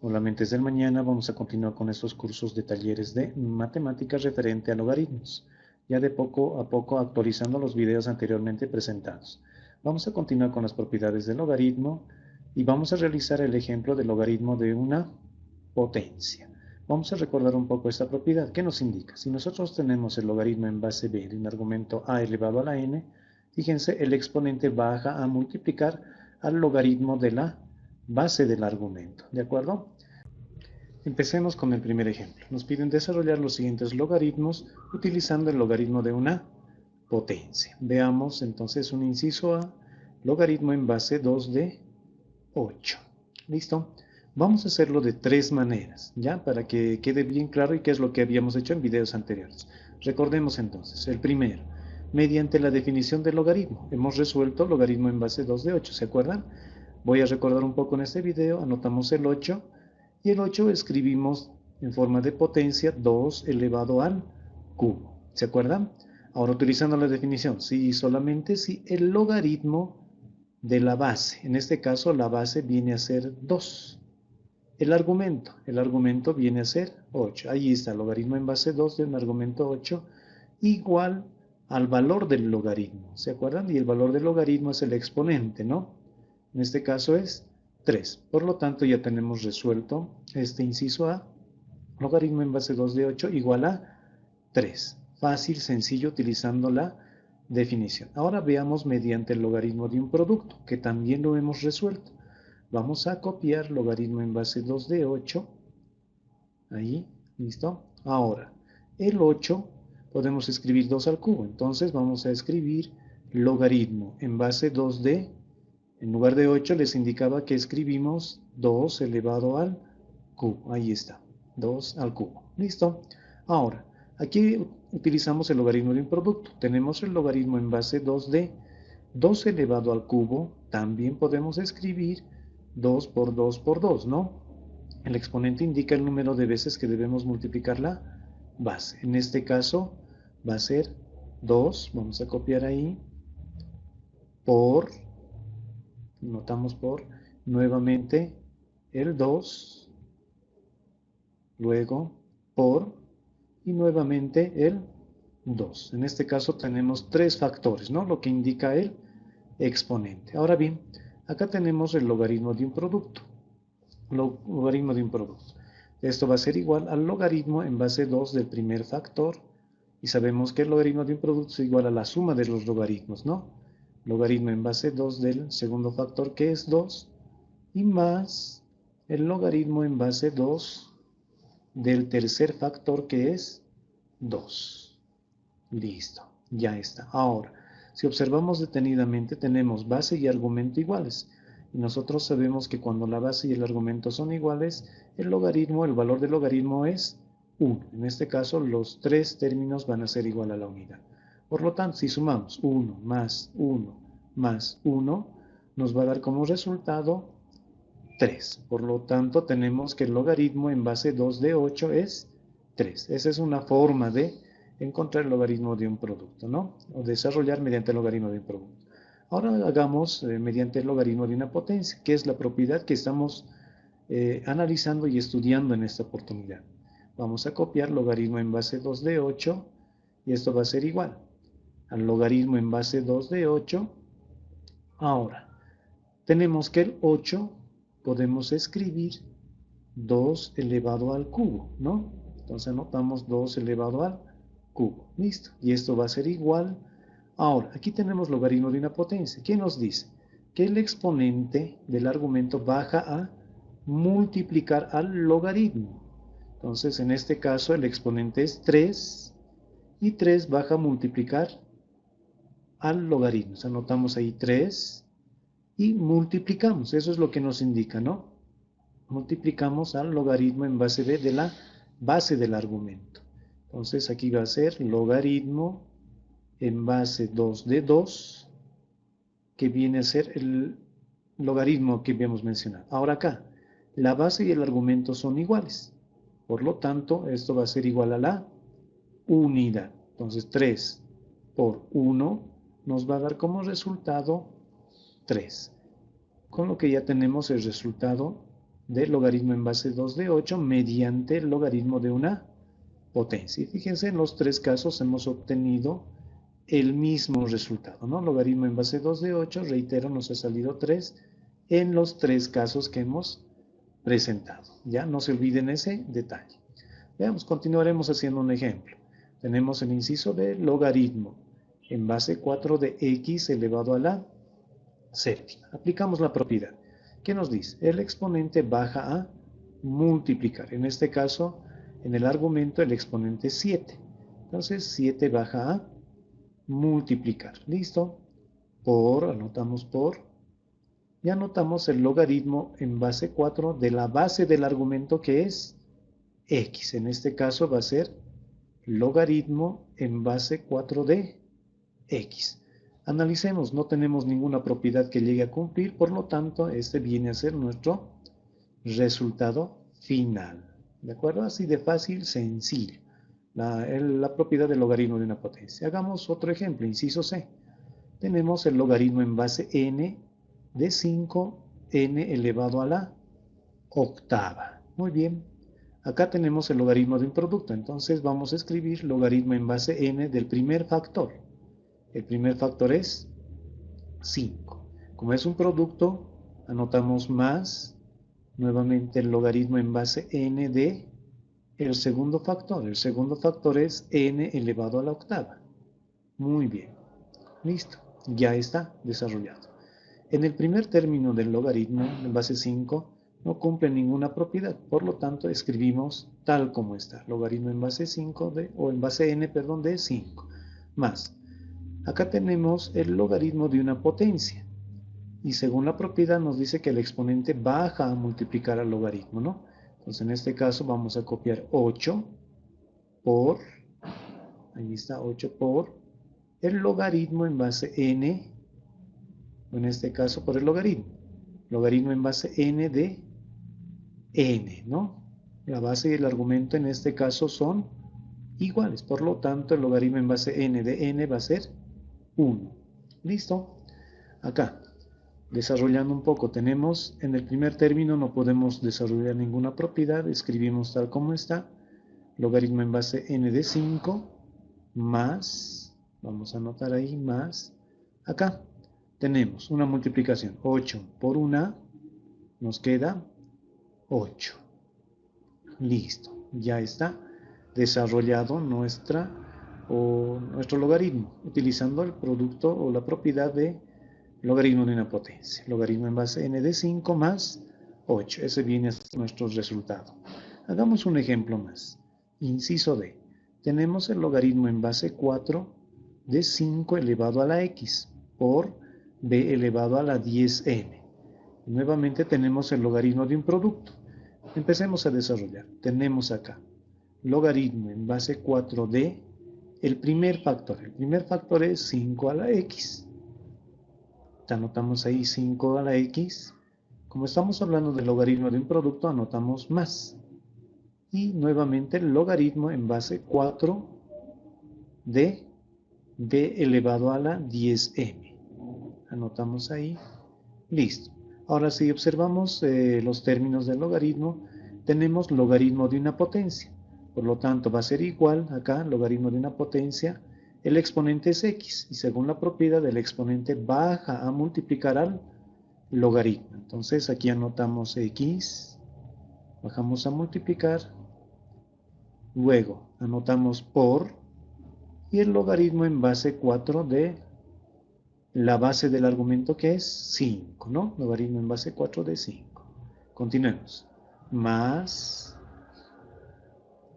Hola mentes del mañana, vamos a continuar con estos cursos de talleres de matemáticas referente a logaritmos, ya de poco a poco actualizando los videos anteriormente presentados. Vamos a continuar con las propiedades del logaritmo y vamos a realizar el ejemplo del logaritmo de una potencia. Vamos a recordar un poco esta propiedad. ¿Qué nos indica? Si nosotros tenemos el logaritmo en base b de un argumento a elevado a la n, fíjense, el exponente baja a multiplicar al logaritmo de la base del argumento, ¿de acuerdo? Empecemos con el primer ejemplo. Nos piden desarrollar los siguientes logaritmos utilizando el logaritmo de una potencia. Veamos entonces un inciso A, logaritmo en base 2 de 8. ¿Listo? Vamos a hacerlo de tres maneras, ¿ya? Para que quede bien claro y qué es lo que habíamos hecho en videos anteriores. Recordemos entonces, el primero, mediante la definición del logaritmo. Hemos resuelto logaritmo en base 2 de 8, ¿se acuerdan? Voy a recordar un poco en este video, anotamos el 8 y el 8 escribimos en forma de potencia 2 elevado al cubo. ¿Se acuerdan? Ahora utilizando la definición, si solamente si el logaritmo de la base, en este caso la base viene a ser 2. El argumento viene a ser 8. Ahí está, logaritmo en base 2 de un argumento 8 igual al valor del logaritmo. ¿Se acuerdan? Y el valor del logaritmo es el exponente, ¿no? En este caso es 3. Por lo tanto, ya tenemos resuelto este inciso A. Logaritmo en base 2 de 8 igual a 3. Fácil, sencillo, utilizando la definición. Ahora veamos mediante el logaritmo de un producto, que también lo hemos resuelto. Vamos a copiar logaritmo en base 2 de 8. Ahí, ¿listo? Ahora, el 8 podemos escribir 2 al cubo. Entonces vamos a escribir logaritmo en base 2 de, en lugar de 8 les indicaba que escribimos 2 elevado al cubo. Ahí está, 2 al cubo. ¿Listo? Ahora, aquí utilizamos el logaritmo de un producto. Tenemos el logaritmo en base 2 de 2 elevado al cubo. También podemos escribir 2 por 2 por 2, ¿no? El exponente indica el número de veces que debemos multiplicar la base. En este caso va a ser 2, vamos a copiar ahí, por, notamos por, nuevamente el 2, luego por, y nuevamente el 2. En este caso tenemos tres factores, ¿no? Lo que indica el exponente. Ahora bien, acá tenemos el logaritmo de un producto. Logaritmo de un producto. Esto va a ser igual al logaritmo en base 2 del primer factor. Y sabemos que el logaritmo de un producto es igual a la suma de los logaritmos, ¿no? Logaritmo en base 2 del segundo factor, que es 2, y más el logaritmo en base 2 del tercer factor, que es 2. Listo, ya está. Ahora, si observamos detenidamente, tenemos base y argumento iguales. Y nosotros sabemos que cuando la base y el argumento son iguales, el valor del logaritmo es 1. En este caso, los tres términos van a ser igual a la unidad. Por lo tanto, si sumamos 1 más 1 más 1, nos va a dar como resultado 3. Por lo tanto, tenemos que el logaritmo en base 2 de 8 es 3. Esa es una forma de encontrar el logaritmo de un producto, ¿no? O desarrollar mediante el logaritmo de un producto. Ahora hagamos mediante el logaritmo de una potencia, que es la propiedad que estamos analizando y estudiando en esta oportunidad. Vamos a copiar logaritmo en base 2 de 8 y esto va a ser igual al logaritmo en base 2 de 8. Ahora, tenemos que el 8 podemos escribir 2 elevado al cubo, ¿no? Entonces anotamos 2 elevado al cubo. Listo. Y esto va a ser igual. Ahora, aquí tenemos logaritmo de una potencia. ¿Qué nos dice? Que el exponente del argumento baja a multiplicar al logaritmo. Entonces, en este caso, el exponente es 3 y 3 baja a multiplicar al logaritmo. Entonces, anotamos ahí 3 y multiplicamos. Eso es lo que nos indica, ¿no? Multiplicamos al logaritmo en base de la base del argumento. Entonces aquí va a ser logaritmo en base 2 de 2, que viene a ser el logaritmo que habíamos mencionado. Ahora acá, la base y el argumento son iguales. Por lo tanto, esto va a ser igual a la unidad. Entonces 3 por 1 nos va a dar como resultado 3. Con lo que ya tenemos el resultado de logaritmo en base 2 de 8 mediante el logaritmo de una potencia. Y fíjense, en los tres casos hemos obtenido el mismo resultado, ¿no? Logaritmo en base 2 de 8, reitero, nos ha salido 3 en los tres casos que hemos presentado. Ya no se olviden ese detalle. Veamos, continuaremos haciendo un ejemplo. Tenemos el inciso de logaritmo en base 4 de x elevado a la séptima. Aplicamos la propiedad. ¿Qué nos dice? El exponente baja a multiplicar. En este caso, en el argumento, el exponente es 7. Entonces, 7 baja a multiplicar. ¿Listo? Por, anotamos por, y anotamos el logaritmo en base 4 de la base del argumento que es x. En este caso va a ser logaritmo en base 4 de x. Analicemos, no tenemos ninguna propiedad que llegue a cumplir, por lo tanto, este viene a ser nuestro resultado final. ¿De acuerdo? Así de fácil, sencillo. La propiedad del logaritmo de una potencia. Hagamos otro ejemplo, inciso C. Tenemos el logaritmo en base n de 5n elevado a la octava. Muy bien. Acá tenemos el logaritmo de un producto, entonces vamos a escribir logaritmo en base n del primer factor. El primer factor es 5. Como es un producto, anotamos más, nuevamente el logaritmo en base n de el segundo factor. El segundo factor es n elevado a la octava. Muy bien. Listo. Ya está desarrollado. En el primer término del logaritmo, en base 5, no cumple ninguna propiedad. Por lo tanto, escribimos tal como está. Logaritmo en base 5 o en base n, perdón, de 5. Más. Acá tenemos el logaritmo de una potencia. Y según la propiedad nos dice que el exponente baja a multiplicar al logaritmo, ¿no? Entonces en este caso vamos a copiar 8 por, ahí está, 8 por el logaritmo en base n, en este caso por el logaritmo. Logaritmo en base n de n, ¿no? La base y el argumento en este caso son iguales. Por lo tanto, el logaritmo en base n de n va a ser 1. ¿Listo? Acá, desarrollando un poco, tenemos en el primer término no podemos desarrollar ninguna propiedad. Escribimos tal como está. Logaritmo en base n de 5 más, vamos a anotar ahí, más, acá tenemos una multiplicación, 8 por 1, nos queda 8. Listo, ya está desarrollado nuestro logaritmo, utilizando el producto o la propiedad de logaritmo de una potencia. Logaritmo en base n de 5 más 8, ese viene a ser nuestro resultado. Hagamos un ejemplo más. Inciso D. Tenemos el logaritmo en base 4 de 5 elevado a la x por b elevado a la 10n. Nuevamente tenemos el logaritmo de un producto. Empecemos a desarrollar. Tenemos acá logaritmo en base 4 de el primer factor. El primer factor es 5 a la x. Anotamos ahí 5 a la x. Como estamos hablando del logaritmo de un producto, anotamos más. Y nuevamente el logaritmo en base 4 de b elevado a la 10m. Anotamos ahí. Listo. Ahora si observamos los términos del logaritmo, tenemos logaritmo de una potencia. Por lo tanto va a ser igual, acá, logaritmo de una potencia, el exponente es x. Y según la propiedad, el exponente baja a multiplicar al logaritmo. Entonces aquí anotamos x, bajamos a multiplicar, luego anotamos por, y el logaritmo en base 4 de la base del argumento que es 5, ¿no? Logaritmo en base 4 de 5. Continuemos. Más,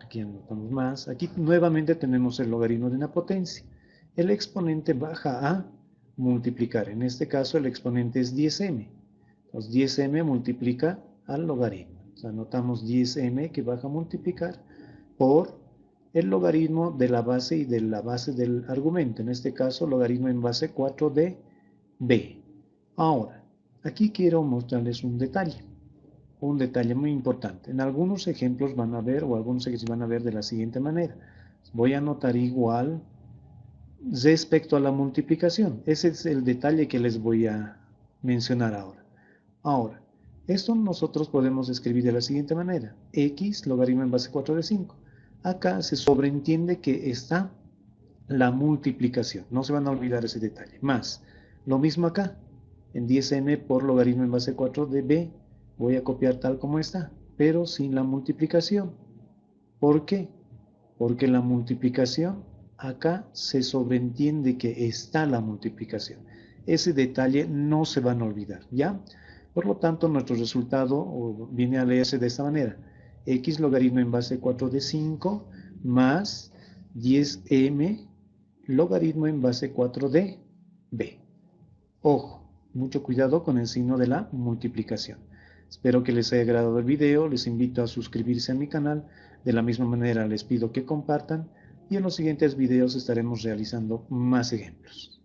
aquí anotamos más, aquí nuevamente tenemos el logaritmo de una potencia. El exponente baja a multiplicar, en este caso el exponente es 10m. Entonces 10m multiplica al logaritmo. O sea, anotamos 10m que baja a multiplicar por el logaritmo de la base y de la base del argumento. En este caso, logaritmo en base 4 de b. Ahora, aquí quiero mostrarles un detalle muy importante. En algunos ejemplos van a ver, o algunos ejemplos van a ver de la siguiente manera. Voy a anotar igual respecto a la multiplicación. Ese es el detalle que les voy a mencionar ahora. Ahora, Esto nosotros podemos escribir de la siguiente manera. X logaritmo en base 4 de 5. Acá se sobreentiende que está la multiplicación. No se van a olvidar ese detalle. Más, lo mismo acá. En 10m por logaritmo en base 4 de b. Voy a copiar tal como está, pero sin la multiplicación. ¿Por qué? Porque la multiplicación, acá se sobreentiende que está la multiplicación. Ese detalle no se van a olvidar, ¿ya? Por lo tanto, nuestro resultado viene a leerse de esta manera. X logaritmo en base 4 de 5 más 10m logaritmo en base 4 de b. Ojo, mucho cuidado con el signo de la multiplicación. Espero que les haya agradado el video, les invito a suscribirse a mi canal, de la misma manera les pido que compartan y en los siguientes videos estaremos realizando más ejemplos.